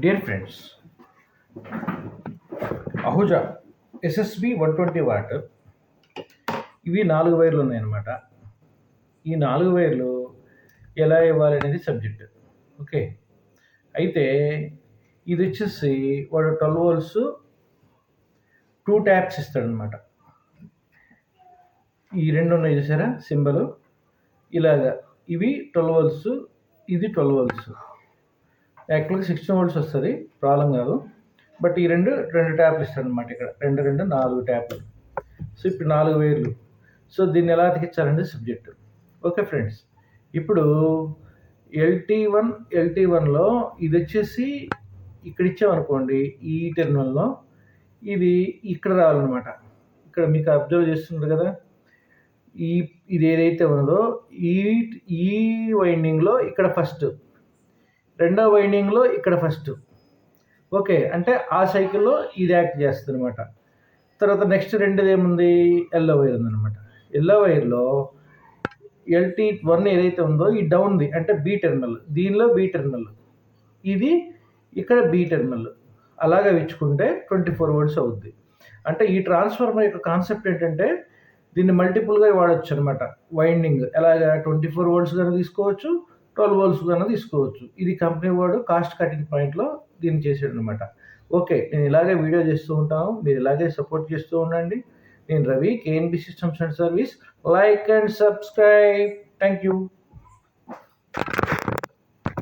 Dear friends, Ahuja SSB 120 what ఇవి 4 వైర్లు ఉన్నాయన్నమాట. ఈ 4 వైర్లు ఎలా ఇవ్వాలి అనేది సబ్జెక్ట్. ఓకే, అయితే ఇది వచ్చేసి వాడు 12 వోల్ట్స్ 2 ట్యాప్స్ ఇస్తాడనమాట. ఈ రెండు ఉన్నాయి చూసారా సింబల్, ఇలాగా ఇవి 12 వోల్ట్స్, ఇది 12 వోల్ట్స్. యాక్చువల్గా 16 వోల్ట్స్ వస్తుంది, ప్రాబ్లం కాదు. బట్ ఈ రెండు ట్యాప్లు ఇస్తాడు అనమాట. ఇక్కడ 4 ట్యాప్లు. సో ఇప్పుడు 4 వైర్లు. సో దీన్ని ఎలా అతికించాలంటే సబ్జెక్టు. ఓకే ఫ్రెండ్స్, ఇప్పుడు LT1లో ఇది వచ్చేసి ఇక్కడ ఇచ్చామనుకోండి, ఈ టెర్మినల్లో ఇది ఇక్కడ రావాలన్నమాట. ఇక్కడ మీకు అబ్జర్వ్ చేస్తున్నారు కదా, ఇది ఏదైతే ఉన్నదో ఈ వైండింగ్లో ఇక్కడ ఫస్ట్, రెండో వైండింగ్లో ఇక్కడ ఫస్ట్. ఓకే, అంటే ఆ సైకిల్లో ఇది యాక్ట్ చేస్తుంది అనమాట. తర్వాత నెక్స్ట్ రెండుది ఏముంది, ఎల్లో వైర్ ఉందన్నమాట. ఎల్లో వైర్లో LT1 ఏదైతే ఉందో ఈ డౌన్ది అంటే బి టెర్మినల్, దీనిలో బి టెర్మినల్, ఇది ఇక్కడ బి టెర్మినల్. అలాగా ఇచ్చుకుంటే 24 వోల్ట్స్ అవుద్ది. అంటే ఈ ట్రాన్స్ఫార్మర్ యొక్క కాన్సెప్ట్ ఏంటంటే దీన్ని మల్టిపుల్గా వాడచ్చు అనమాట. వైండింగ్ ఎలాగా 24 వోల్ట్స్ కానీ తీసుకోవచ్చు, 12 వోల్ట్స్ కానీ తీసుకోవచ్చు. ఇది కంపెనీ వాడు కాస్ట్ కటింగ్ పాయింట్లో దీన్ని చేసాడు అనమాట. ఓకే, నేను ఇలాగే వీడియో చేస్తూ ఉంటాను, మీరు ఇలాగే సపోర్ట్ చేస్తూ ఉండండి. నేను Ravi, KNB systems and service. Like and subscribe. Thank you.